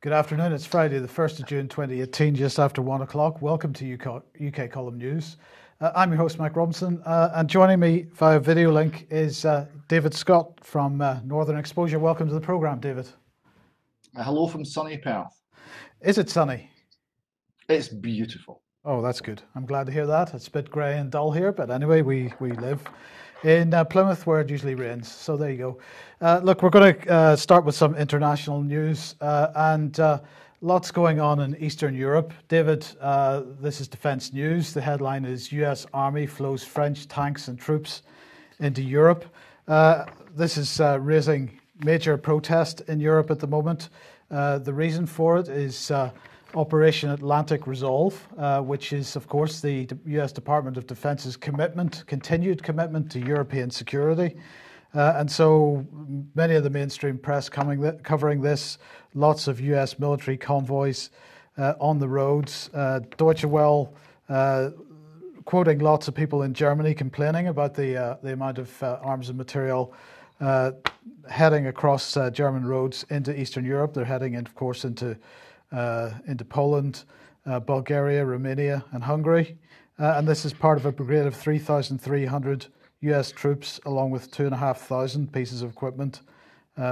Good afternoon. It's Friday, the 1st of June 2018, just after 1 o'clock. Welcome to UK Column News. I'm your host, Mike Robinson, and joining me via video link is David Scott from Northern Exposure. Welcome to the programme, David. Hello from sunny Perth. Is it sunny? It's beautiful. Oh, that's good. I'm glad to hear that. It's a bit grey and dull here, but anyway, we live in Plymouth where it usually rains. So there you go. Look, we're going to start with some international news and lots going on in Eastern Europe. David, this is Defence News. The headline is US Army flows French tanks and troops into Europe. This is raising major protest in Europe at the moment. The reason for it is Operation Atlantic Resolve, which is, of course, the US Department of Defense's continued commitment to European security. And so many of the mainstream press covering this, lots of US military convoys on the roads. Deutsche Welle quoting lots of people in Germany complaining about the amount of arms and material heading across German roads into Eastern Europe. They're heading, of course, into Poland, Bulgaria, Romania, and Hungary. And this is part of a brigade of 3,300 US troops, along with 2,500 pieces of equipment,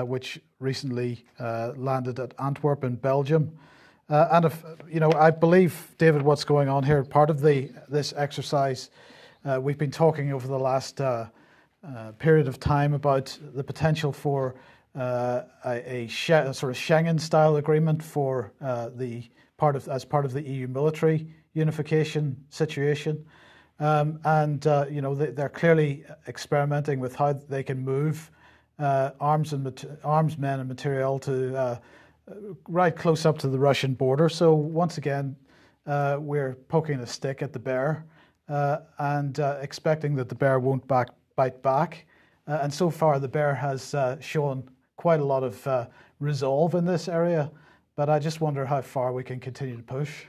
which recently landed at Antwerp in Belgium. And if I believe, David, what's going on here, part of this exercise, we've been talking over the last period of time about the potential for a sort of Schengen-style agreement for as part of the EU military unification situation, they're clearly experimenting with how they can move arms men and material to right close up to the Russian border. So once again, we're poking a stick at the bear and expecting that the bear won't bite back. And so far, the bear has shown quite a lot of resolve in this area, but I just wonder how far we can continue to push.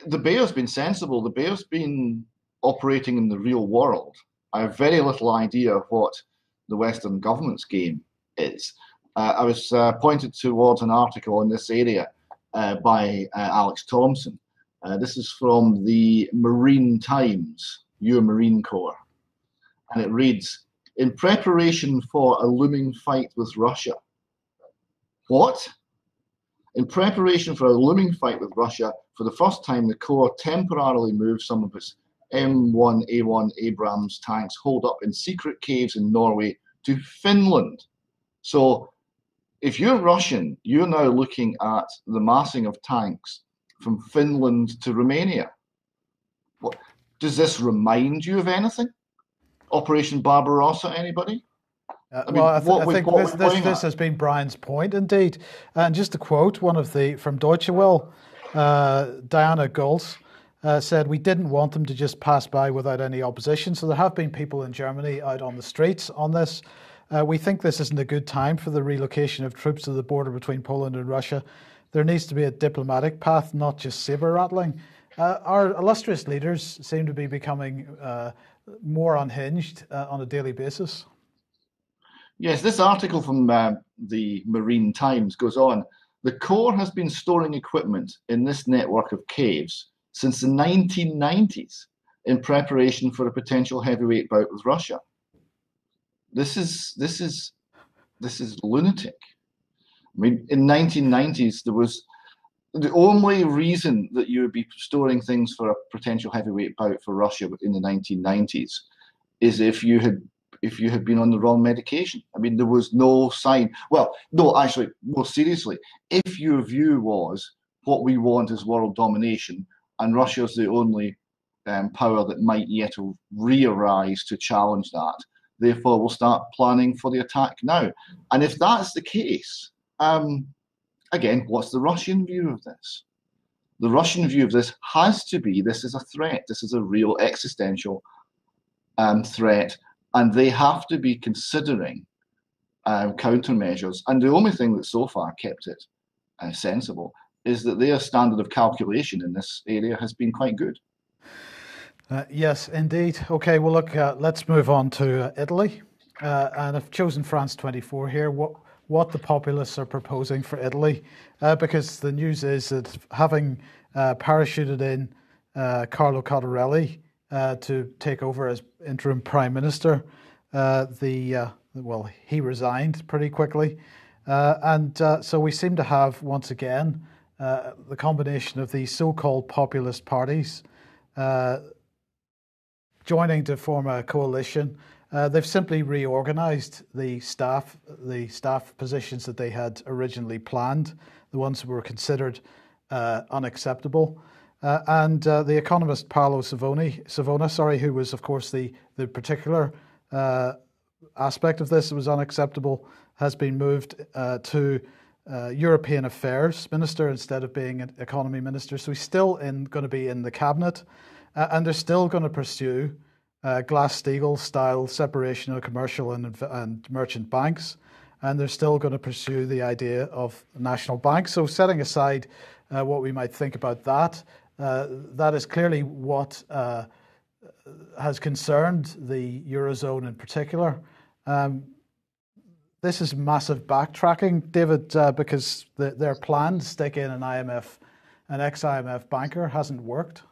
The bear's been sensible. The bear's been operating in the real world. I have very little idea what the Western government's game is. I was pointed towards an article in this area by Alex Thompson. This is from the Marine Times, your Marine Corps, and it reads, "In preparation for a looming fight with Russia." What? In preparation for a looming fight with Russia, for the first time, the Corps temporarily moved some of its M1A1 Abrams tanks holed up in secret caves in Norway to Finland. So if you're Russian, you're now looking at the massing of tanks from Finland to Romania. What, does this remind you of anything? Operation Barbarossa, anybody? I think this has been Brian's point, indeed. And just to quote from Deutsche Welle, Diana Gulz said, "We didn't want them to just pass by without any opposition." So there have been people in Germany out on the streets on this. We think this isn't a good time for the relocation of troops to the border between Poland and Russia. There needs to be a diplomatic path, not just saber rattling. Our illustrious leaders seem to be becoming more unhinged on a daily basis. Yes, this article from the Marine Times goes on. The Corps has been storing equipment in this network of caves since the 1990s in preparation for a potential heavyweight bout with Russia. This is lunatic. I mean, in 1990s, there was the only reason that you would be storing things for a potential heavyweight bout for Russia in the 1990s is if you had been on the wrong medication. I mean, there was no sign. Well, no, actually, more seriously, if your view was what we want is world domination and Russia's the only power that might yet re-arise to challenge that, therefore we'll start planning for the attack now. And if that's the case, again, what's the Russian view of this? The Russian view of this has to be this is a threat. This is a real existential threat. And they have to be considering countermeasures. And the only thing that so far kept it sensible is that their standard of calculation in this area has been quite good. Yes, indeed. Okay, well, look, let's move on to Italy. And I've chosen France 24 here. what the populists are proposing for Italy, because the news is that having parachuted in Carlo Cottarelli to take over as interim prime minister, he resigned pretty quickly, and so we seem to have once again the combination of these so-called populist parties joining to form a coalition. They've simply reorganized the staff positions that they had originally planned, the ones that were considered unacceptable. And the economist Paolo Savona, who was, of course, the particular aspect of this that was unacceptable, has been moved to European Affairs Minister instead of being an economy minister. So he's still going to be in the cabinet, and they're still going to pursue Glass-Steagall style separation of commercial and merchant banks, and they're still going to pursue the idea of national banks. So setting aside what we might think about that, that is clearly what has concerned the Eurozone in particular. This is massive backtracking, David, because their plan to stick in an ex-IMF banker hasn't worked.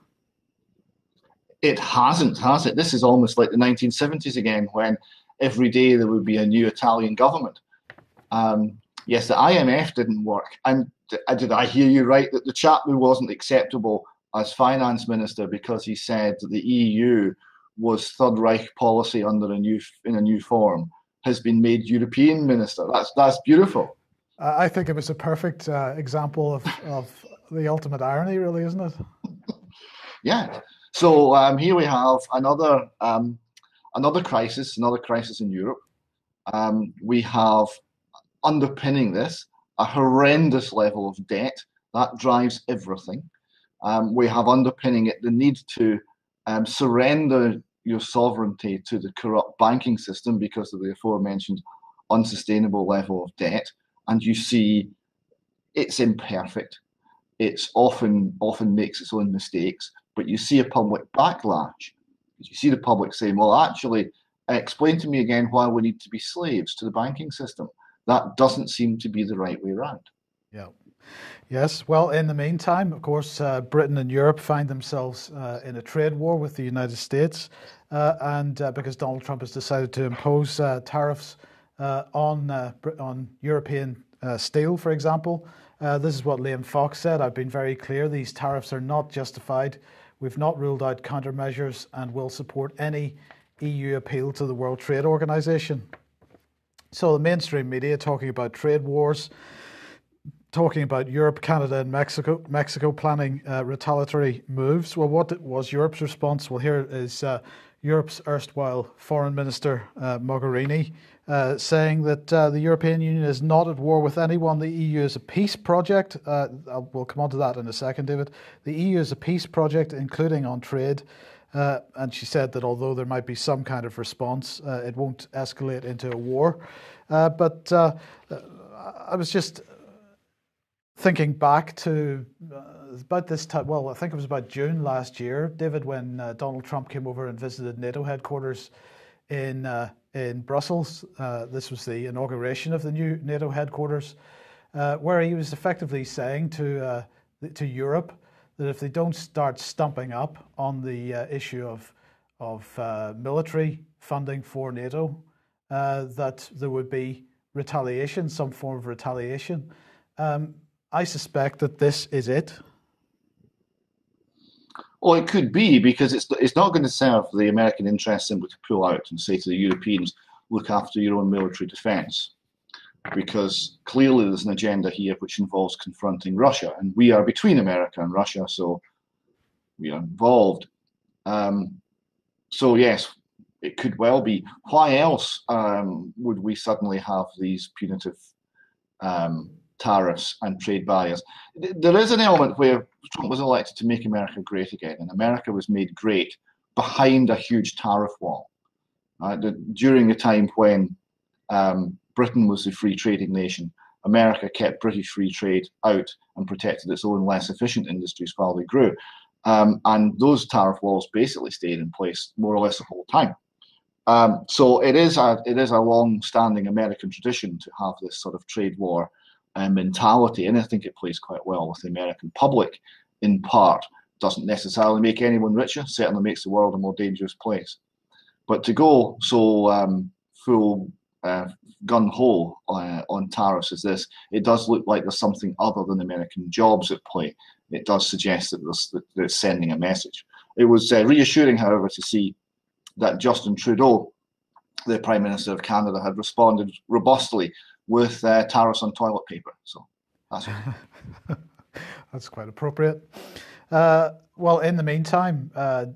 It hasn't, has it? This is almost like the 1970s again, when every day there would be a new Italian government. Yes, the IMF didn't work. And did I hear you right that the chap who wasn't acceptable as finance minister because he said that the EU was Third Reich policy in a new form has been made European minister? That's beautiful. I think it was a perfect example of the ultimate irony, really, isn't it? Yeah. So here we have another crisis in Europe. We have underpinning this a horrendous level of debt that drives everything. We have underpinning it the need to surrender your sovereignty to the corrupt banking system because of the aforementioned unsustainable level of debt. And you see it's imperfect. It's often makes its own mistakes, but you see a public backlash. You see the public saying, well, actually, explain to me again why we need to be slaves to the banking system. That doesn't seem to be the right way around. Yeah. Yes. Well, in the meantime, of course, Britain and Europe find themselves in a trade war with the United States, and because Donald Trump has decided to impose tariffs on European steel, for example. This is what Liam Fox said. I've been very clear. These tariffs are not justified. We've not ruled out countermeasures and will support any EU appeal to the World Trade Organization. So the mainstream media talking about trade wars, talking about Europe, Canada and Mexico planning retaliatory moves. Well, what was Europe's response? Well, here is Europe's erstwhile Foreign Minister Mogherini saying that the European Union is not at war with anyone. The EU is a peace project. We'll come on to that in a second, David. The EU is a peace project, including on trade. And she said that although there might be some kind of response, it won't escalate into a war. But I was just thinking back to about this time, well, I think it was about June last year, David, when Donald Trump came over and visited NATO headquarters in Brussels. This was the inauguration of the new NATO headquarters, where he was effectively saying to Europe that if they don't start stumping up on the issue of military funding for NATO, that there would be retaliation, some form of retaliation. I suspect that this is it. Well, it could be, because it's not going to serve the American interest simply to pull out and say to the Europeans, look after your own military defense. Because clearly there's an agenda here which involves confronting Russia, and we are between America and Russia, so we are involved. So yes, it could well be. Why else would we suddenly have these punitive tariffs and trade barriers? There is an element where Trump was elected to make America great again, and America was made great behind a huge tariff wall. During the time when Britain was the free trading nation, America kept British free trade out and protected its own less efficient industries while they grew. And those tariff walls basically stayed in place more or less the whole time. So it is a long-standing American tradition to have this sort of trade war mentality, and I think it plays quite well with the American public. In part, doesn't necessarily make anyone richer. Certainly makes the world a more dangerous place. But to go so full gun ho on tariffs as this, it does look like there's something other than American jobs at play. It does suggest that it's sending a message. It was reassuring, however, to see that Justin Trudeau, the Prime Minister of Canada, had responded robustly with tariffs on toilet paper. So that's that's quite appropriate. Well, in the meantime,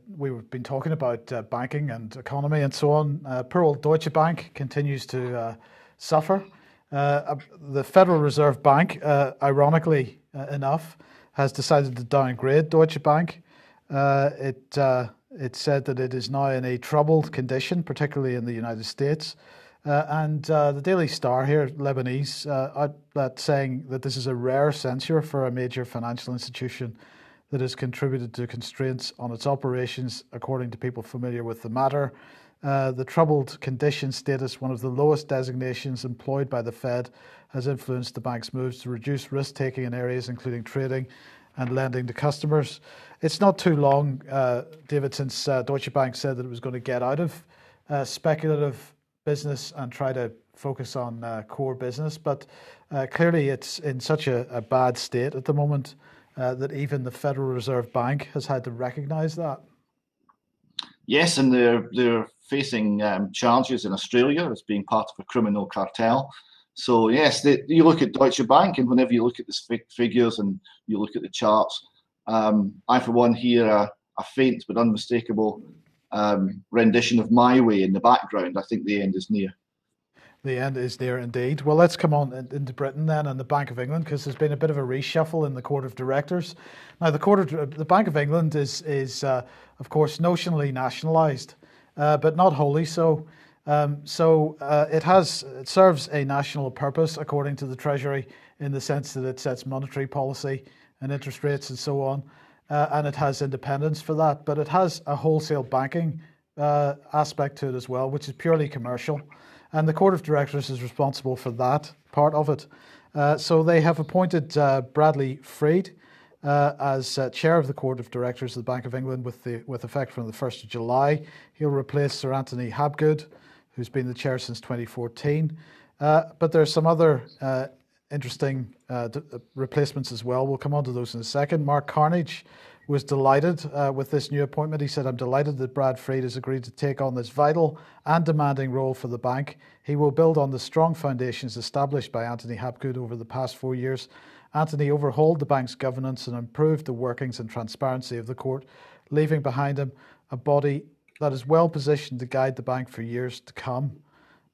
we've been talking about banking and economy and so on. Poor old Deutsche Bank continues to suffer. The Federal Reserve Bank, ironically enough, has decided to downgrade Deutsche Bank. It said that it is now in a troubled condition, particularly in the United States. And the Daily Star here, Lebanese outlet, saying that this is a rare censure for a major financial institution that has contributed to constraints on its operations, according to people familiar with the matter. The troubled condition status, one of the lowest designations employed by the Fed, has influenced the bank's moves to reduce risk-taking in areas including trading and lending to customers. It's not too long, David, since Deutsche Bank said that it was going to get out of speculative business and try to focus on core business. But clearly it's in such a bad state at the moment that even the Federal Reserve Bank has had to recognise that. Yes, and they're facing charges in Australia as being part of a criminal cartel. So yes, you look at Deutsche Bank, and whenever you look at the figures and you look at the charts, I for one hear a faint but unmistakable rendition of My Way in the background. I think the end is near. The end is near indeed. Well, let's come on into Britain then and the Bank of England, because there's been a bit of a reshuffle in the Court of Directors. Now, the Bank of England is of course, notionally nationalised, but not wholly so. It serves a national purpose, according to the Treasury, in the sense that it sets monetary policy and interest rates and so on, and it has independence for that. But it has a wholesale banking aspect to it as well, which is purely commercial. And the Court of Directors is responsible for that part of it. So they have appointed Bradley Freed as chair of the Court of Directors of the Bank of England with effect from the 1st of July. He'll replace Sir Anthony Habgood, who's been the chair since 2014. But there's some other interesting replacements as well. We'll come on to those in a second. Mark Carnage was delighted with this new appointment. He said, "I'm delighted that Brad Freed has agreed to take on this vital and demanding role for the bank. He will build on the strong foundations established by Anthony Habgood over the past 4 years. Anthony overhauled the bank's governance and improved the workings and transparency of the court, leaving behind him a body that is well positioned to guide the bank for years to come."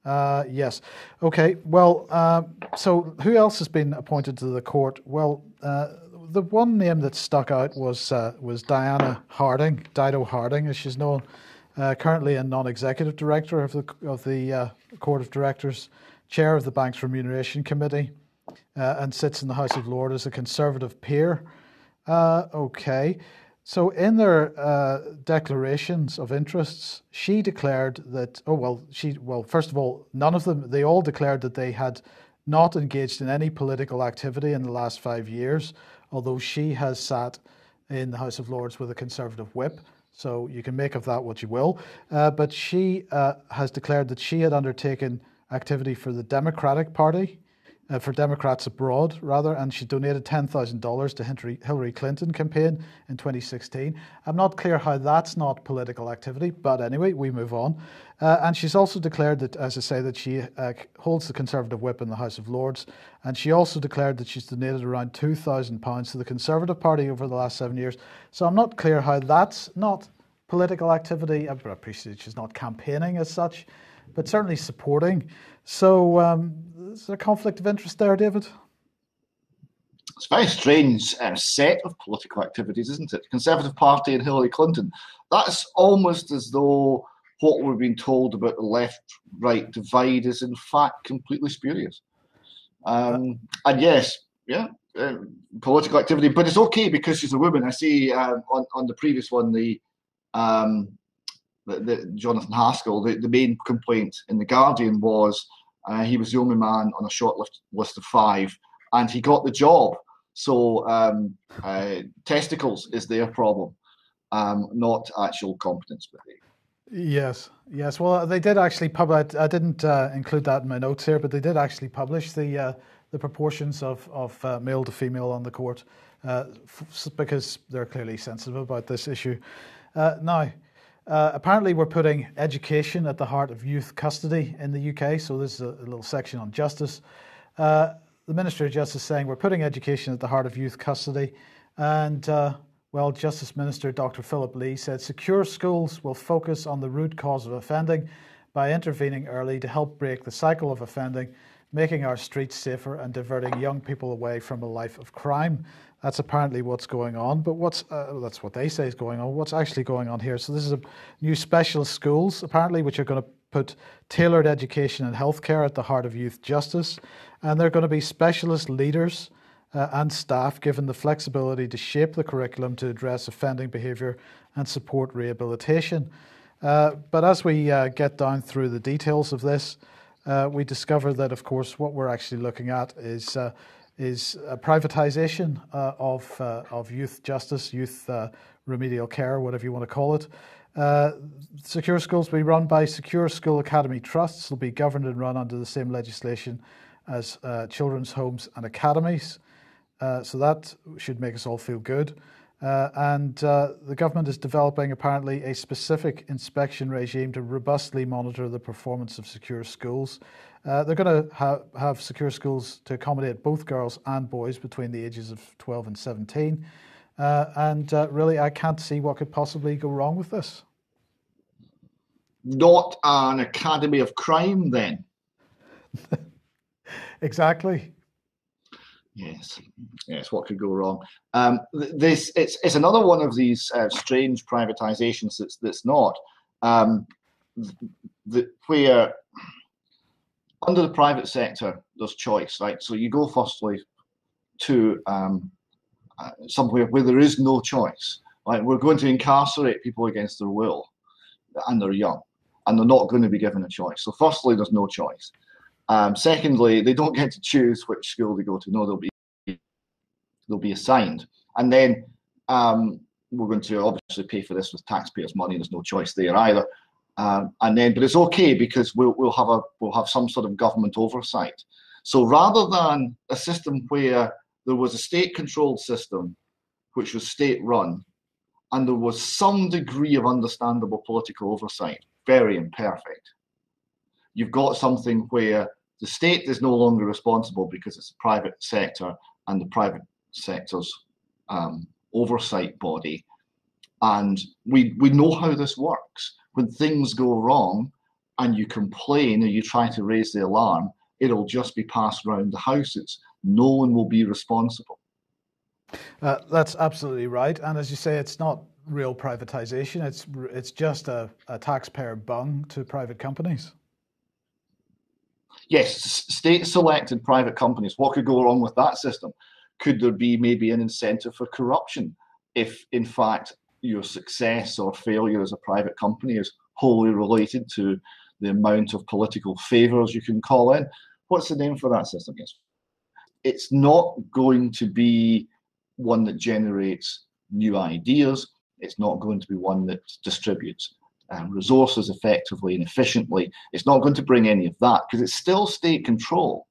Yes. Okay. Well, so who else has been appointed to the court? Well, the one name that stuck out was Diana Harding, Dido Harding, as she's known, currently a non-executive director of the Court of Directors, chair of the bank's Remuneration Committee, and sits in the House of Lords as a Conservative peer. Okay. So in their declarations of interests, she declared that, first of all, none of them, they all declared that they had not engaged in any political activity in the last 5 years, although she has sat in the House of Lords with a Conservative whip. So you can make of that what you will. But she has declared that she had undertaken activity for the Democratic Party, for Democrats abroad, rather, and she donated $10,000 to Hillary Clinton campaign in 2016. I'm not clear how that's not political activity, but anyway, we move on. And she's also declared that, as I say, that she holds the Conservative whip in the House of Lords, and she also declared that she's donated around £2,000 to the Conservative Party over the last 7 years. So I'm not clear how that's not political activity. I appreciate she's not campaigning as such, but certainly supporting. So is there a conflict of interest there, David? It's a very strange set of political activities, isn't it? Conservative Party and Hillary Clinton. That's almost as though what we've been told about the left-right divide is in fact completely spurious. And yes, political activity, but it's okay because she's a woman. I see on the previous one, the Jonathan Haskell, the main complaint in The Guardian was he was the only man on a short list of 5, and he got the job. So testicles is their problem, not actual competence. Yes. Well, they did actually publish. I didn't include that in my notes here, but they did actually publish the proportions of male to female on the court, because they're clearly sensitive about this issue. Now, apparently, we're putting education at the heart of youth custody in the UK. So this is a little section on justice. The Minister of Justice saying we're putting education at the heart of youth custody, and Justice Minister Dr. Philip Lee said secure schools will focus on the root cause of offending by intervening early to help break the cycle of offending, making our streets safer and diverting young people away from a life of crime. That's apparently what's going on, but that's what they say is going on. What's actually going on here? So this is a new specialist schools, apparently, which are going to put tailored education and healthcare at the heart of youth justice, and they're going to be specialist leaders and staff given the flexibility to shape the curriculum to address offending behaviour and support rehabilitation. But as we get down through the details of this, we discover that, of course, what we're actually looking at is a privatisation of youth justice, youth remedial care, whatever you want to call it. Secure schools will be run by Secure School Academy Trusts. They'll be governed and run under the same legislation as children's homes and academies. So that should make us all feel good. And the government is developing, apparently, a specific inspection regime to robustly monitor the performance of secure schools. They're going to have secure schools to accommodate both girls and boys between the ages of 12 and 17. Really, I can't see what could possibly go wrong with this. Not an academy of crime, then. Exactly. Yes, what could go wrong? It's another one of these strange privatisations that's not where under the private sector there's choice, right? So you go firstly to somewhere where there is no choice. Right? We're going to incarcerate people against their will, and they're young, and they're not going to be given a choice. So firstly, there's no choice. Secondly, they don't get to choose which school they go to. No, they'll be assigned, and then we're going to obviously pay for this with taxpayers' money. There's no choice there either. But it's okay because we'll have some sort of government oversight. So rather than a system where there was a state-controlled system, which was state-run, and there was some degree of understandable political oversight, very imperfect. You've got something where the state is no longer responsible because it's a private sector and the private sector's oversight body. And we know how this works. When things go wrong and you complain or you try to raise the alarm, it'll just be passed around the houses. No one will be responsible. That's absolutely right. And as you say, it's not real privatization. It's just a taxpayer bung to private companies. Yes, state-selected private companies. What could go wrong with that system? Could there be maybe an incentive for corruption if, in fact, your success or failure as a private company is wholly related to the amount of political favours you can call in? What's the name for that system? Yes. It's not going to be one that generates new ideas. It's not going to be one that distributes resources effectively and efficiently. It's not going to bring any of that because it's still state control,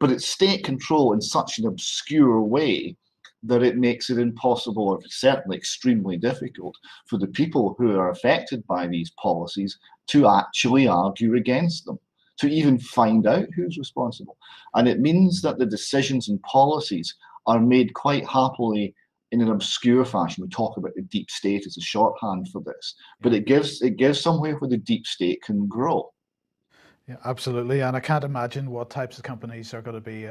but it's state control in such an obscure way that it makes it impossible, or certainly extremely difficult, for the people who are affected by these policies to actually argue against them, to even find out who's responsible. And it means that the decisions and policies are made quite happily in an obscure fashion. We talk about the deep state as a shorthand for this, but it gives somewhere where the deep state can grow. Yeah, absolutely. And I can't imagine what types of companies are going to be,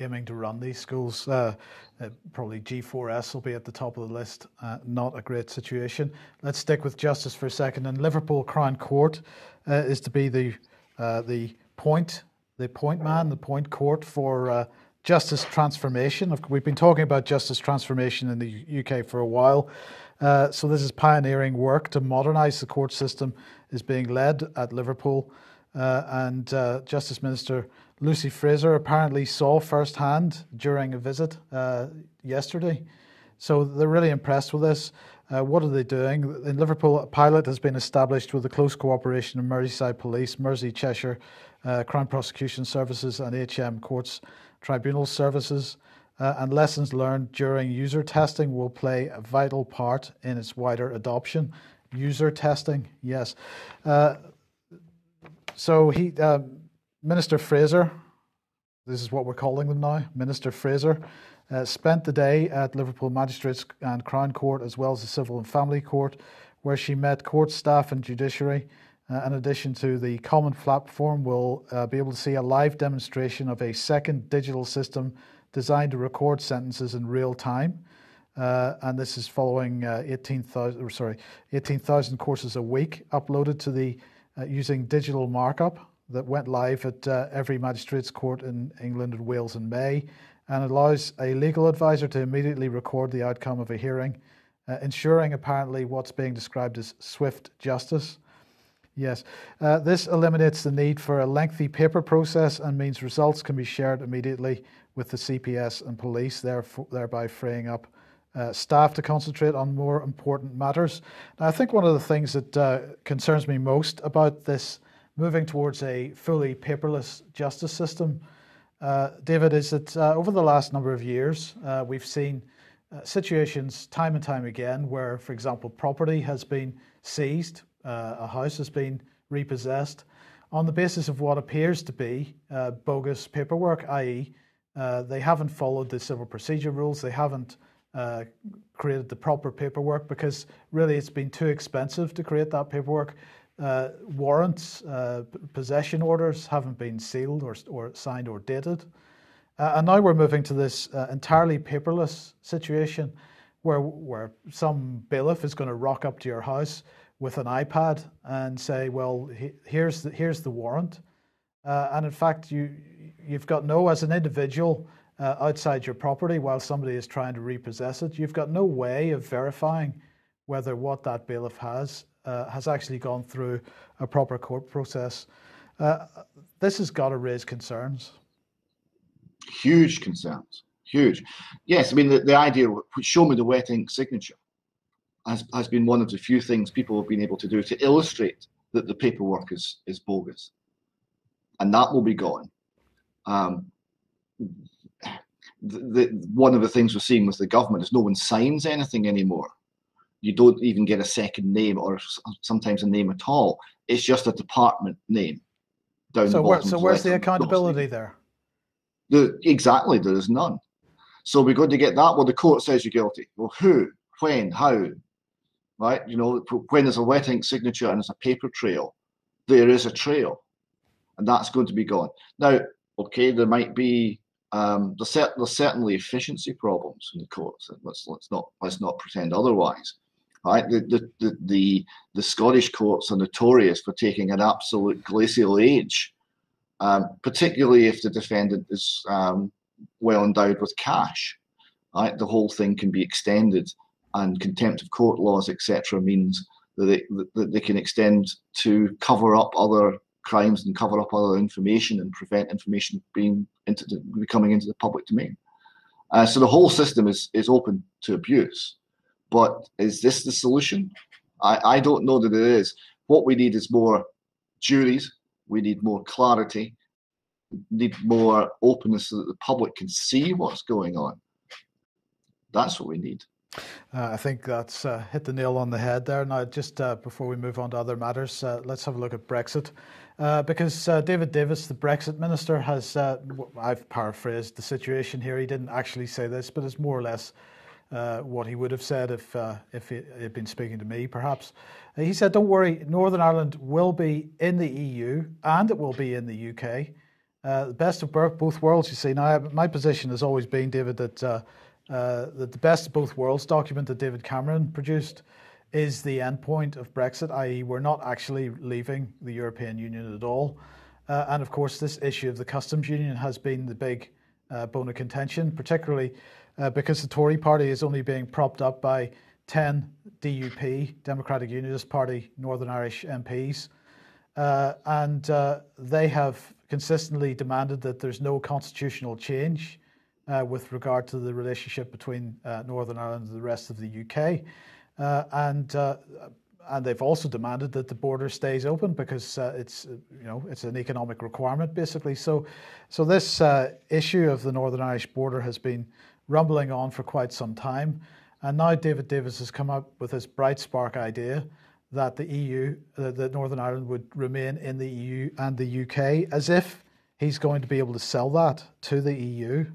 aiming to run these schools. Probably G4S will be at the top of the list. Not a great situation. Let's stick with justice for a second. And Liverpool Crown Court is to be the point court for justice transformation. We've been talking about justice transformation in the UK for a while. So this is pioneering work to modernise the court system is being led at Liverpool. And Justice Minister Lucy Frazer apparently saw firsthand during a visit yesterday. So they're really impressed with this. What are they doing? In Liverpool, a pilot has been established with the close cooperation of Merseyside Police, Mersey Cheshire, Crown Prosecution Services and HM Courts Tribunal Services. And lessons learned during user testing will play a vital part in its wider adoption. User testing, yes. So Minister Frazer, this is what we're calling them now, Minister Frazer, spent the day at Liverpool Magistrates and Crown Court as well as the Civil and Family Court, where she met court staff and judiciary. In addition to the common platform, we'll be able to see a live demonstration of a second digital system designed to record sentences in real time. And this is following 18,000 courses a week uploaded to the using digital markup that went live at every magistrates court in England and Wales in May, and allows a legal advisor to immediately record the outcome of a hearing, ensuring apparently what's being described as swift justice. Yes, this eliminates the need for a lengthy paper process and means results can be shared immediately with the CPS and police, thereby freeing up staff to concentrate on more important matters. Now, I think one of the things that concerns me most about this moving towards a fully paperless justice system, David, is that over the last number of years, we've seen situations time and time again where, for example, property has been seized, a house has been repossessed on the basis of what appears to be bogus paperwork, i.e. They haven't followed the civil procedure rules, they haven't created the proper paperwork because really it's been too expensive to create that paperwork. Warrants, possession orders haven't been sealed or signed or dated. And now we're moving to this entirely paperless situation where some bailiff is going to rock up to your house with an iPad and say, well, here's the warrant. And in fact, you've got as an individual outside your property while somebody is trying to repossess it, you've got no way of verifying whether what that bailiff has actually gone through a proper court process. This has got to raise concerns. Huge concerns, huge. Yes, I mean, the idea, show me the wet ink signature, has been one of the few things people have been able to do to illustrate that the paperwork is bogus. And that will be gone. One of the things we're seeing with the government is no one signs anything anymore. You don't even get a second name or sometimes a name at all. It's just a department name down the bottom. So where's the accountability there? Exactly, there is none. So we're going to get that. Well, the court says you're guilty. Well, who, when, how, right? You know, when there's a wet ink signature and there's a paper trail, there is a trail, and that's going to be gone. Now, okay, there might be there's certainly efficiency problems in the courts. Let's not pretend otherwise. Right? The Scottish courts are notorious for taking an absolute glacial age, particularly if the defendant is well endowed with cash. Right? The whole thing can be extended, and contempt of court laws, etc., means that they can extend to cover up other crimes and cover up other information and prevent information becoming into the public domain. So the whole system is open to abuse. But is this the solution? I don't know that it is. What we need is more juries. We need more clarity. We need more openness so that the public can see what's going on. That's what we need. I think that's hit the nail on the head there. Now, just before we move on to other matters, let's have a look at Brexit. Because David Davis, the Brexit minister, has, I've paraphrased the situation here. He didn't actually say this, but it's more or less what he would have said if he had been speaking to me, perhaps. He said, don't worry, Northern Ireland will be in the EU and it will be in the UK. The best of both worlds, you see. Now, my position has always been, David, that the best of both worlds document that David Cameron produced is the endpoint of Brexit, i.e. we're not actually leaving the European Union at all. And of course, this issue of the customs union has been the big bone of contention, particularly because the Tory party is only being propped up by 10 DUP, Democratic Unionist Party, Northern Irish MPs. And they have consistently demanded that there's no constitutional change with regard to the relationship between Northern Ireland and the rest of the UK. And they've also demanded that the border stays open because it's an economic requirement basically. So this issue of the Northern Irish border has been rumbling on for quite some time, and now David Davis has come up with this bright spark idea that the EU, that Northern Ireland would remain in the EU and the UK, as if he's going to be able to sell that to the EU,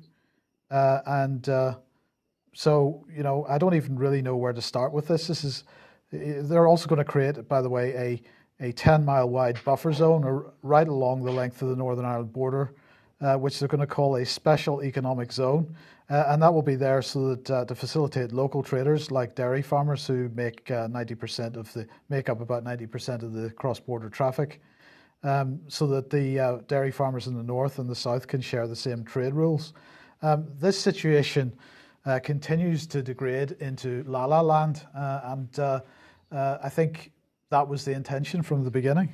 So I don't even really know where to start with this. They're also going to create, by the way, a 10-mile wide buffer zone right along the length of the Northern Ireland border, which they're going to call a special economic zone. And that will be there so that to facilitate local traders like dairy farmers who make up about 90% of the cross-border traffic, so that the dairy farmers in the north and the south can share the same trade rules. This situation continues to degrade into la-la land, and I think that was the intention from the beginning.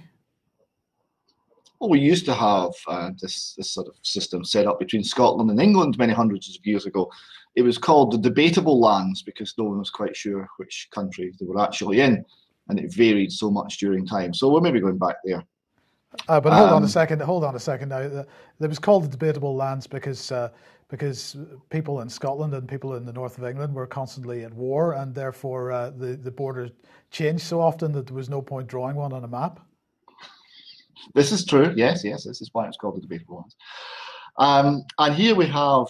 Well, we used to have this sort of system set up between Scotland and England many hundreds of years ago. It was called the debatable lands because no one was quite sure which country they were actually in, and it varied so much during time. So we're maybe going back there. But hold on a second. Now, it was called the debatable lands because people in Scotland and people in the north of England were constantly at war, and therefore the border changed so often that there was no point drawing one on a map. This is true. Yes. This is why it's called the debatable lands. And here we have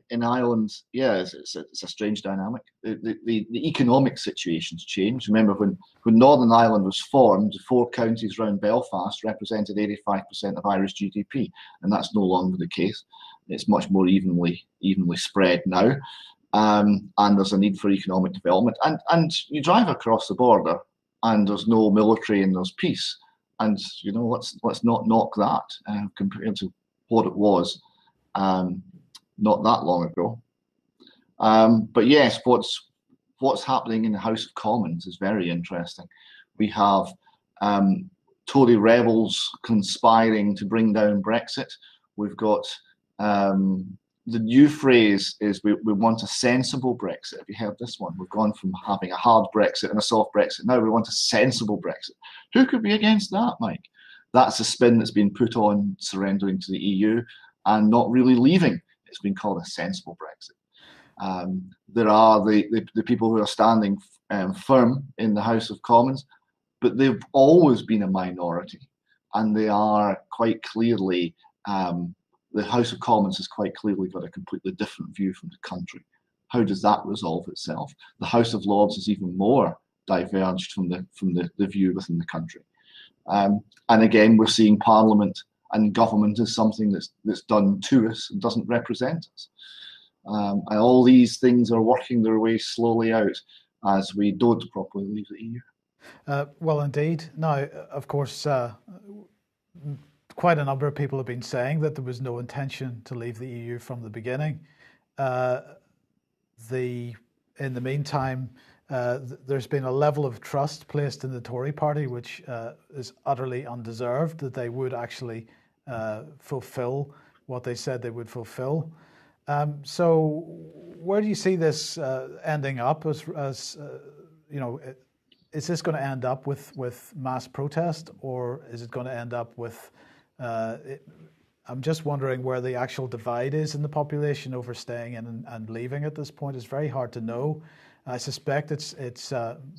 in Ireland, it's a strange dynamic. The economic situation's changed. Remember, when Northern Ireland was formed, the 4 counties around Belfast represented 85% of Irish GDP, and that's no longer the case. It's much more evenly spread now, and there's a need for economic development. And you drive across the border, and there's no military and there's peace. And let's not knock that compared to what it was not that long ago. But yes, what's happening in the House of Commons is very interesting. We have Tory rebels conspiring to bring down Brexit. We've got the new phrase is we want a sensible Brexit. Have you heard this one? We've gone from having a hard Brexit and a soft Brexit. Now we want a sensible Brexit. Who could be against that, Mike? That's a spin that's been put on surrendering to the EU and not really leaving. It's been called a sensible Brexit. There are the people who are standing firm in the House of Commons, but they've always been a minority, and they are quite clearly the House of Commons has quite clearly got a completely different view from the country. How does that resolve itself? The House of Lords is even more diverged from the view within the country. And again, we're seeing Parliament and government as something that's done to us and doesn't represent us. And all these things are working their way slowly out as we don't properly leave the EU. Well, indeed. Now, of course, quite a number of people have been saying that there was no intention to leave the EU from the beginning. In the meantime, there's been a level of trust placed in the Tory party, which is utterly undeserved, that they would actually fulfil what they said they would fulfil. So where do you see this ending up? Is this going to end up with mass protest, or is it going to end up with I'm just wondering where the actual divide is in the population over staying in and leaving at this point. It's very hard to know. I suspect it's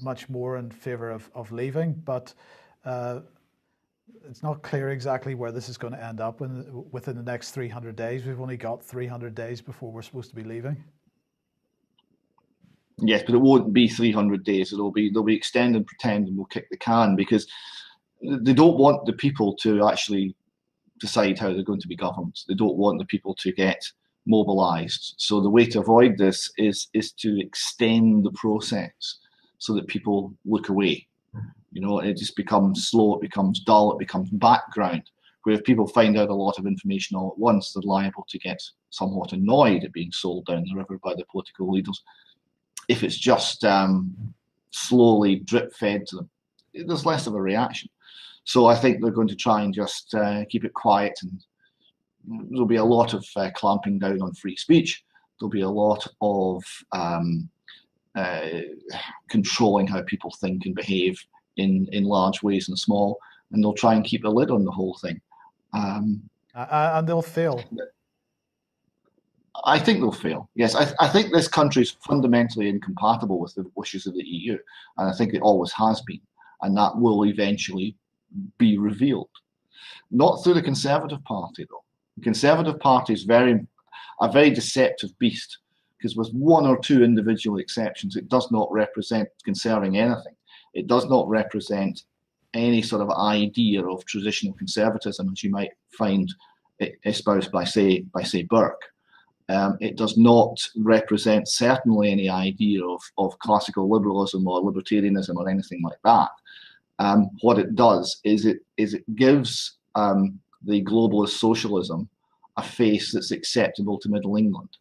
much more in favour of leaving, but it's not clear exactly where this is going to end up within the next 300 days. We've only got 300 days before we're supposed to be leaving. Yes, but it won't be 300 days. They'll be extend and pretend and we'll kick the can, because they don't want the people to actually decide how they're going to be governed. They don't want the people to get mobilised. So the way to avoid this is to extend the process so that people look away. It just becomes slow, it becomes dull, it becomes background, where if people find out a lot of information all at once, they're liable to get somewhat annoyed at being sold down the river by the political leaders. If it's just slowly drip-fed to them, there's less of a reaction. So I think they're going to try and just keep it quiet, and there'll be a lot of clamping down on free speech. There'll be a lot of controlling how people think and behave in large ways and small, and they'll try and keep a lid on the whole thing. And they'll fail. I think they'll fail. Yes, I think this country is fundamentally incompatible with the wishes of the EU, and I think it always has been, and that will eventually be revealed. Not through the Conservative Party, though. The Conservative Party is a very deceptive beast, because with one or two individual exceptions, it does not represent conserving anything. It does not represent any sort of idea of traditional conservatism, as you might find espoused by say Burke. It does not represent certainly any idea of classical liberalism or libertarianism or anything like that. What it does is it gives the globalist socialism a face that's acceptable to Middle England,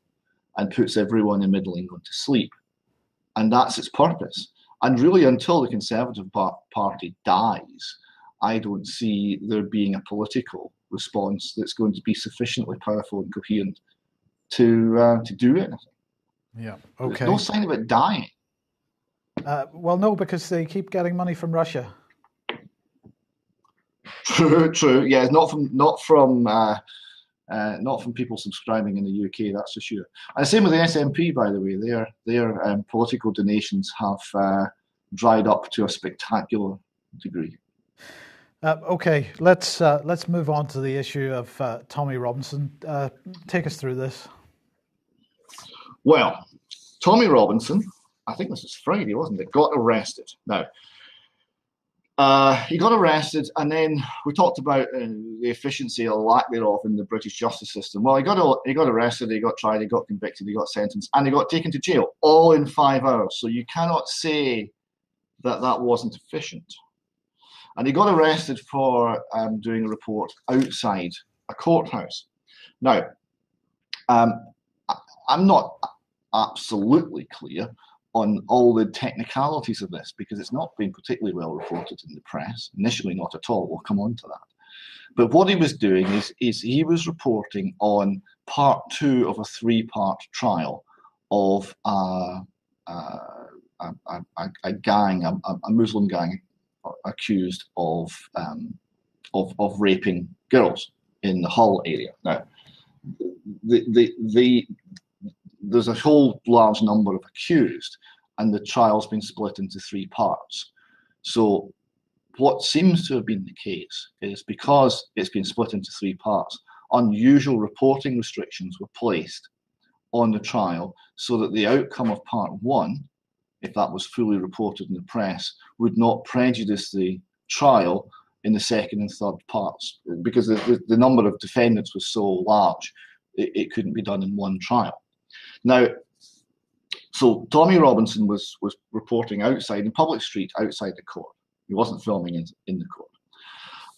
and puts everyone in Middle England to sleep. And that's its purpose. And really, until the Conservative Party dies, I don't see there being a political response that's going to be sufficiently powerful and coherent to do anything. Yeah, okay. There's no sign of it dying. Well, no, because they keep getting money from Russia. True. Yeah, not from people subscribing in the UK, that's for sure. And same with the SNP, by the way. Their political donations have dried up to a spectacular degree. Okay, let's move on to the issue of Tommy Robinson. Take us through this. Well, Tommy Robinson, I think this was Friday, wasn't it? Got arrested. Now, he got arrested, and then we talked about the efficiency or lack thereof in the British justice system. Well, he got arrested, he got tried, he got convicted, he got sentenced, and he got taken to jail, all in 5 hours. So you cannot say that wasn't efficient. And he got arrested for doing a report outside a courthouse. Now, I'm not absolutely clear on all the technicalities of this, because it's not been particularly well reported in the press. Initially, not at all. We'll come on to that. But what he was doing is he was reporting on part 2 of a 3-part trial of a gang, a Muslim gang, accused of raping girls in the Hull area. Now, there's a whole large number of accused, and the trial's been split into 3 parts. So what seems to have been the case is, because it's been split into 3 parts, unusual reporting restrictions were placed on the trial so that the outcome of part 1, if that was fully reported in the press, would not prejudice the trial in the 2nd and 3rd parts, because the number of defendants was so large, it couldn't be done in one trial. Now, so Tommy Robinson was reporting outside, in public street, outside the court. He wasn't filming in the court.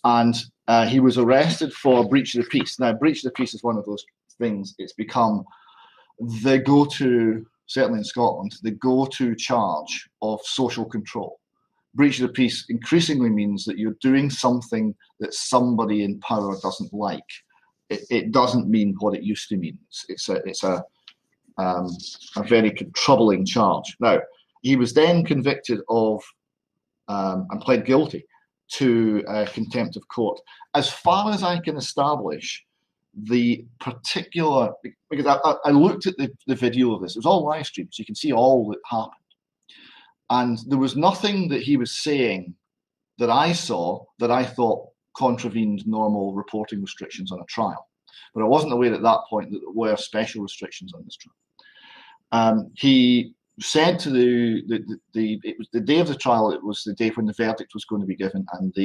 And he was arrested for breach of the peace. Now, breach of the peace is one of those things, it's become the go-to, certainly in Scotland, the go-to charge of social control. Breach of the peace increasingly means that you're doing something that somebody in power doesn't like. It doesn't mean what it used to mean. It's a very troubling charge. Now, he was then convicted of and pled guilty to contempt of court. As far as I can establish, the particular, because I looked at the video of this, it was all live streamed, so you can see all that happened. And there was nothing that he was saying that I saw that I thought contravened normal reporting restrictions on a trial. But I wasn't aware at that point that there were special restrictions on this trial. He said to it was the day of the trial, it was the day when the verdict was going to be given, and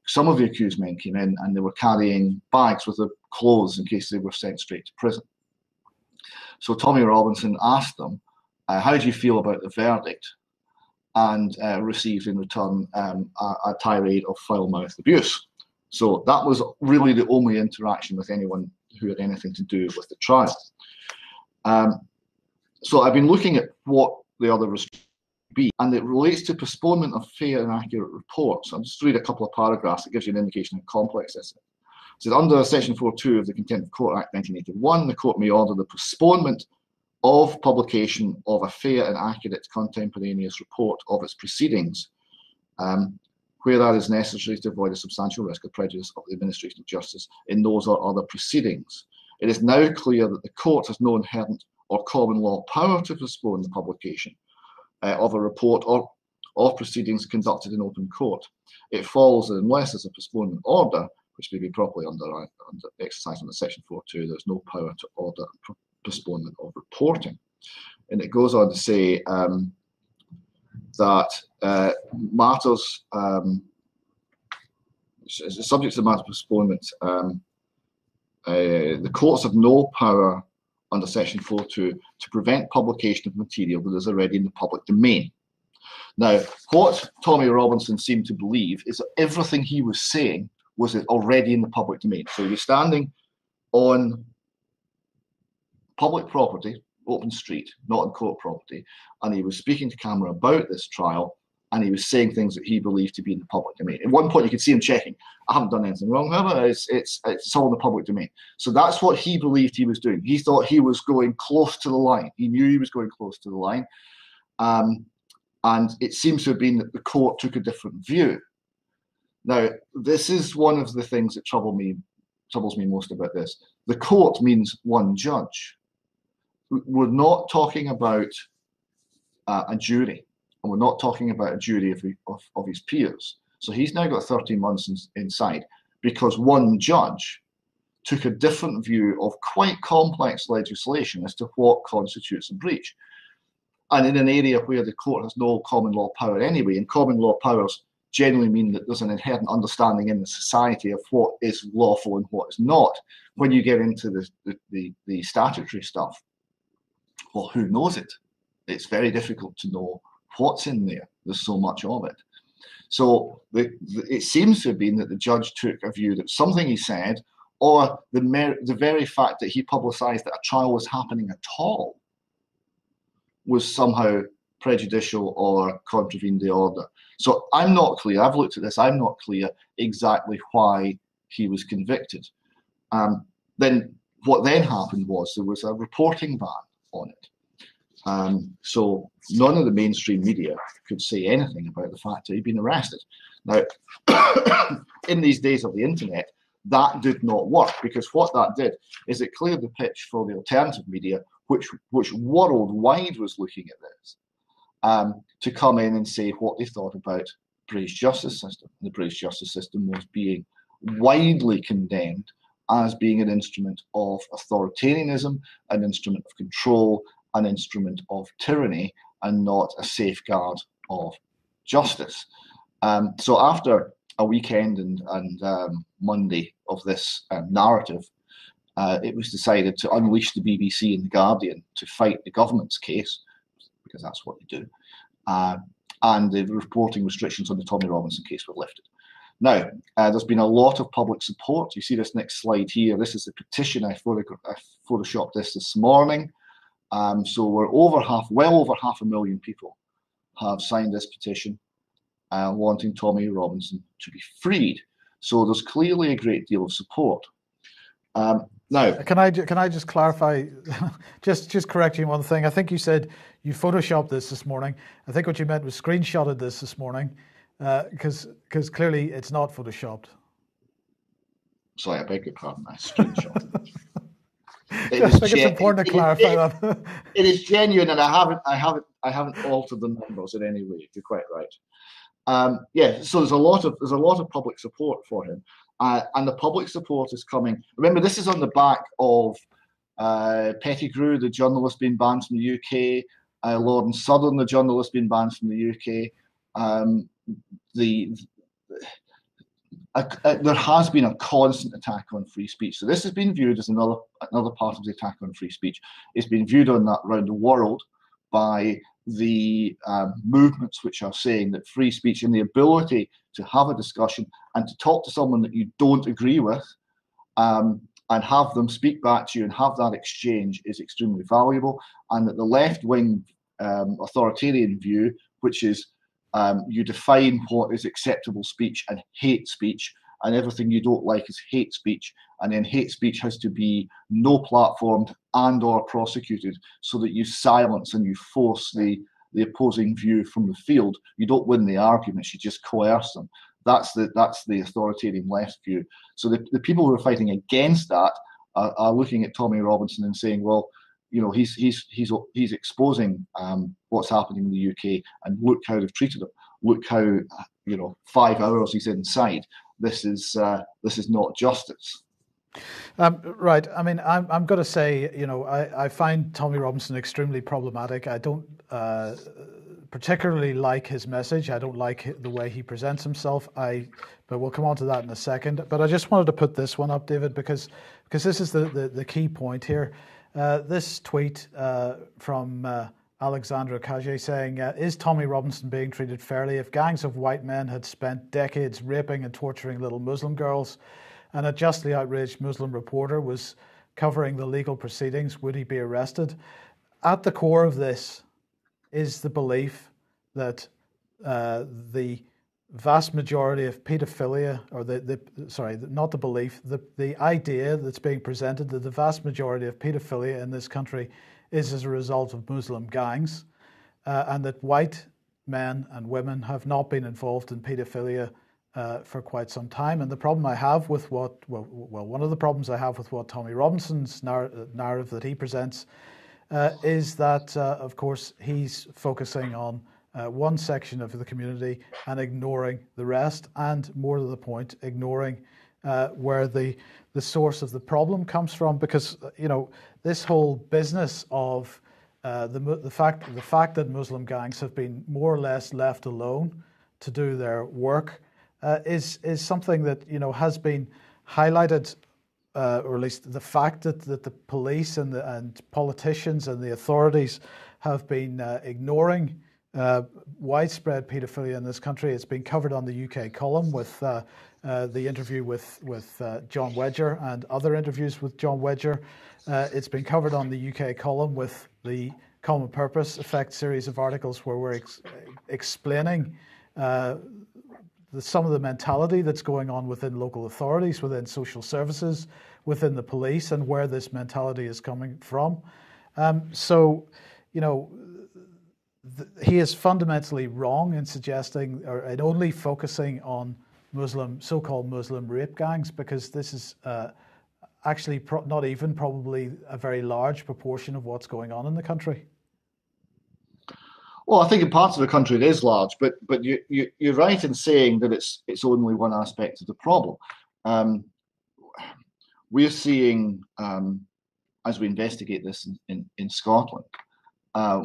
some of the accused men came in and they were carrying bags with their clothes in case they were sent straight to prison. So Tommy Robinson asked them, how do you feel about the verdict? And received in return a tirade of foul-mouthed abuse. So that was really the only interaction with anyone who had anything to do with the trial. So I've been looking at what the other restrictions be, and it relates to postponement of fair and accurate reports. I'll just read a couple of paragraphs that gives you an indication of how complex this is. It says, under Section 4.2 of the Contempt of Court Act 1981, the court may order the postponement of publication of a fair and accurate contemporaneous report of its proceedings, where that is necessary to avoid a substantial risk of prejudice of the administration of justice in those or other proceedings. It is now clear that the court has no inherent or common law power to postpone the publication of a report or of proceedings conducted in open court. It follows that unless there's a postponement order, which may be properly under exercised under Section 4.2, there's no power to order postponement of reporting. And it goes on to say that matters, subject to matter postponement, the courts have no power under Section 4.2 to prevent publication of material that is already in the public domain. Now, what Tommy Robinson seemed to believe is that everything he was saying was already in the public domain. So he was standing on public property, open street, not on court property, and he was speaking to camera about this trial, and he was saying things that he believed to be in the public domain. At one point, you could see him checking, I haven't done anything wrong, however, it's all in the public domain. So that's what he believed he was doing. He thought he was going close to the line. He knew he was going close to the line. And it seems to have been that the court took a different view. Now, this is one of the things that troubles me most about this. The court means one judge. We're not talking about a jury, and we're not talking about a jury of his peers. So he's now got 13 months inside because one judge took a different view of quite complex legislation as to what constitutes a breach. And in an area where the court has no common law power anyway, and common law powers generally mean that there's an inherent understanding in the society of what is lawful and what is not. When you get into the statutory stuff, well, who knows it? It's very difficult to know what's in there. There's so much of it. So it seems to have been that the judge took a view that something he said, or the very fact that he publicised that a trial was happening at all, was somehow prejudicial or contravened the order. So I'm not clear. I've looked at this. I'm not clear exactly why he was convicted. Then what then happened was there was a reporting ban on it. So none of the mainstream media could say anything about the fact that he'd been arrested. Now, in these days of the internet, that did not work, because what that did is it cleared the pitch for the alternative media, which worldwide was looking at this, to come in and say what they thought about the British justice system. The British justice system was being widely condemned as being an instrument of authoritarianism, an instrument of control, an instrument of tyranny, and not a safeguard of justice. So after a weekend and Monday of this narrative, it was decided to unleash the BBC and the Guardian to fight the government's case, because that's what they do. And the reporting restrictions on the Tommy Robinson case were lifted. Now, there's been a lot of public support. You see this next slide here. This is the petition. I photoshopped this morning. So we're well over 500,000 people have signed this petition wanting Tommy Robinson to be freed. So there's clearly a great deal of support. Now, can I just clarify, just correct you on one thing? I think you said you photoshopped this morning. I think what you meant was screenshotted this morning, because clearly it's not photoshopped. Sorry, I beg your pardon. I screenshotted it. I think it's important to clarify that. It is genuine, and I haven't altered the numbers in any way. You're quite right. Yeah, so there's a lot of public support for him. And the public support is coming. Remember, this is on the back of Pettigrew, the journalist, being banned from the UK, Lord and Southern, the journalist, being banned from the UK. There has been a constant attack on free speech. So this has been viewed as another part of the attack on free speech. It's been viewed around the world by the movements which are saying that free speech and the ability to have a discussion and to talk to someone that you don't agree with, and have them speak back to you and have that exchange is extremely valuable. And that the left-wing authoritarian view, which is you define what is acceptable speech and hate speech, and everything you don't like is hate speech, and then hate speech has to be no platformed and or prosecuted, so that you silence and you force the opposing view from the field. You don't win the arguments, you just coerce them. That's the authoritarian left view. So the people who are fighting against that are looking at Tommy Robinson and saying, well, you know, he's exposing what's happening in the UK, and look how they've treated him. Look how, you know, 5 hours he's inside. This is not justice. Right. I mean, I'm going to say, you know, I find Tommy Robinson extremely problematic. I don't particularly like his message. I don't like the way he presents himself. But we'll come on to that in a second. But I just wanted to put this one up, David, because this is the key point here. This tweet from Alexandra Kage saying, is Tommy Robinson being treated fairly? If gangs of white men had spent decades raping and torturing little Muslim girls, and a justly outraged Muslim reporter was covering the legal proceedings, would he be arrested? At the core of this is the belief that the vast majority of paedophilia, or not the belief, the idea that's being presented that the vast majority of paedophilia in this country is as a result of Muslim gangs, and that white men and women have not been involved in paedophilia for quite some time. And the problem I have with one of the problems I have with what Tommy Robinson's narrative that he presents is that, of course, he's focusing on one section of the community and ignoring the rest, and more to the point, ignoring where the source of the problem comes from. Because, you know, this whole business of the fact that Muslim gangs have been more or less left alone to do their work is something that, you know, has been highlighted, or at least the fact that the police and politicians and the authorities have been ignoring widespread paedophilia in this country. It's been covered on the UK column with the interview with John Wedger and other interviews with John Wedger. It's been covered on the UK column with the Common Purpose Effect series of articles where we're explaining some of the mentality that's going on within local authorities, within social services, within the police, and where this mentality is coming from. So, you know, he is fundamentally wrong in suggesting or in only focusing on so-called Muslim rape gangs, because this is actually not even probably a very large proportion of what's going on in the country. Well, I think in parts of the country it is large, but you're right in saying that it's only one aspect of the problem. We're seeing, as we investigate this in Scotland,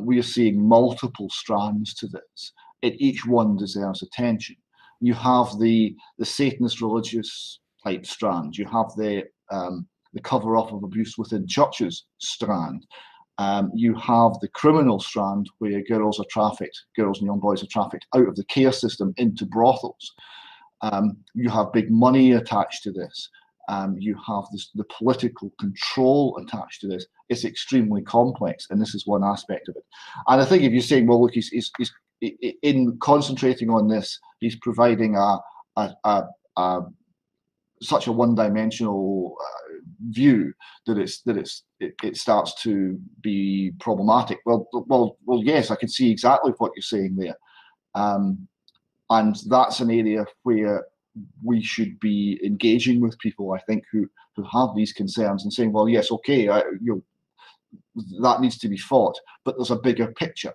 we are seeing multiple strands to this. Each one deserves attention. You have the Satanist religious type strand. You have the cover-up of abuse within churches strand. You have the criminal strand where girls and young boys are trafficked out of the care system into brothels. You have big money attached to this. You have the political control attached to this. It's extremely complex, and this is one aspect of it. And I think if you're saying, well, look, he's in concentrating on this, he's providing such a one-dimensional view that it starts to be problematic. Well, yes, I can see exactly what you're saying there, and that's an area where we should be engaging with people, I think, who have these concerns and saying, well, yes, okay, that needs to be fought, but there's a bigger picture,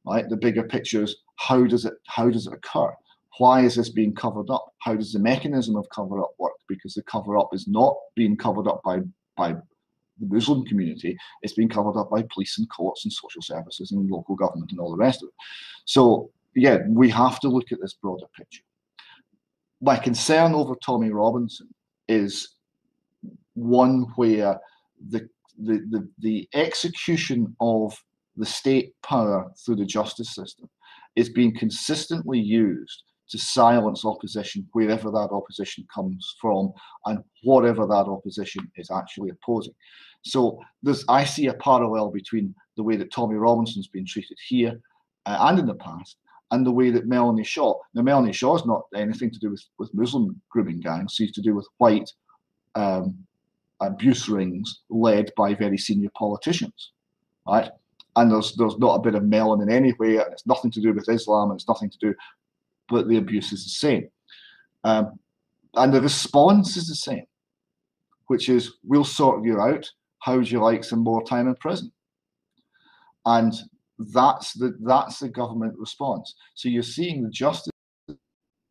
right? The bigger picture is how does it occur? Why is this being covered up? How does the mechanism of cover-up work? Because the cover-up is not being covered up by the Muslim community. It's being covered up by police and courts and social services and local government and all the rest of it. So, yeah, we have to look at this broader picture. My concern over Tommy Robinson is one where the execution of the state power through the justice system is being consistently used to silence opposition wherever that opposition comes from and whatever that opposition is actually opposing. So I see a parallel between the way that Tommy Robinson's been treated here and in the past, and the way that Melanie Shaw. Now, Melanie Shaw's not anything to do with Muslim grooming gangs. She's to do with white abuse rings led by very senior politicians, right? And there's not a bit of melanin anyway, and it's nothing to do with Islam, and it's nothing to do, but the abuse is the same. And the response is the same, which is, we'll sort you out. How would you like some more time in prison? And that's the government response. So you're seeing the justice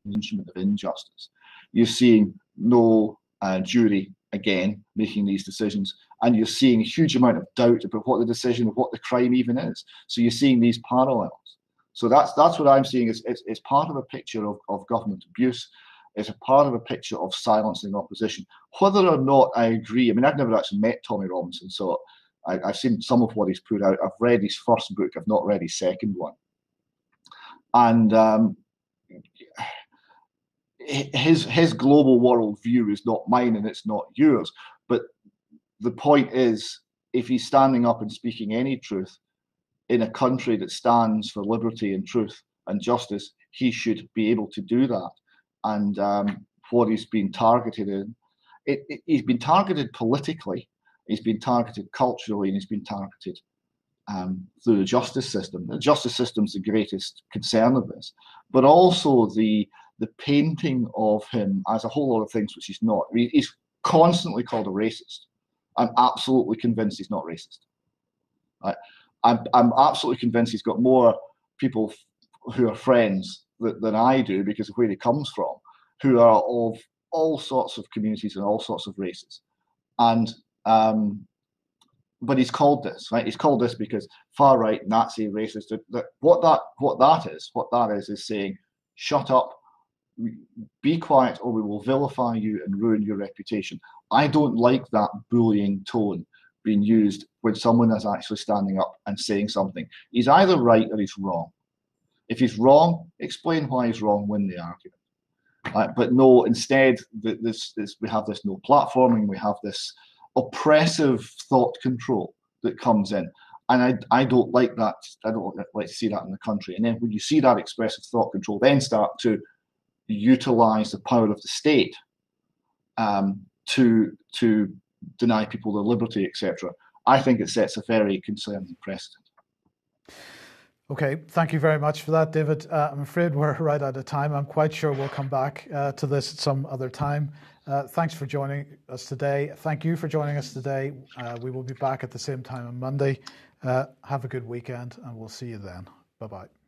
instrument of injustice. You're seeing no jury again making these decisions, and you're seeing a huge amount of doubt about what the decision of what the crime even is. So you're seeing these parallels. So that's what I'm seeing. It's part of a picture of government abuse. It's a part of a picture of silencing opposition. Whether or not I agree, I mean, I've never actually met Tommy Robinson, so I've seen some of what he's put out. I've read his first book. I've not read his second one. And his global world view is not mine, and it's not yours. But the point is, if he's standing up and speaking any truth in a country that stands for liberty and truth and justice, he should be able to do that. And what he's been targeted in, he's been targeted politically, he's been targeted culturally, and he's been targeted through the justice system. The justice system's the greatest concern of this, but also the painting of him as a whole lot of things which he's not. He's constantly called a racist. I'm absolutely convinced he's not racist. I'm absolutely convinced he's got more people who are friends than I do, because of where he comes from, who are of all sorts of communities and all sorts of races. And but he's called this, right? He's called this because far right, Nazi, racist. What that is saying, shut up, be quiet, or we will vilify you and ruin your reputation. I don't like that bullying tone being used when someone is actually standing up and saying something. He's either right or he's wrong. If he's wrong, explain why he's wrong, win the argument. But no, instead, we have this no platforming, we have this oppressive thought control that comes in. And I don't like that. I don't like to see that in the country. And then when you see that expressive thought control then start to utilize the power of the state to deny people their liberty, etc., I think it sets a very concerning precedent. Okay, thank you very much for that, David. I'm afraid we're right out of time. I'm quite sure we'll come back to this at some other time. Thanks for joining us today. Thank you for joining us today. We will be back at the same time on Monday. Have a good weekend, and we'll see you then. Bye-bye.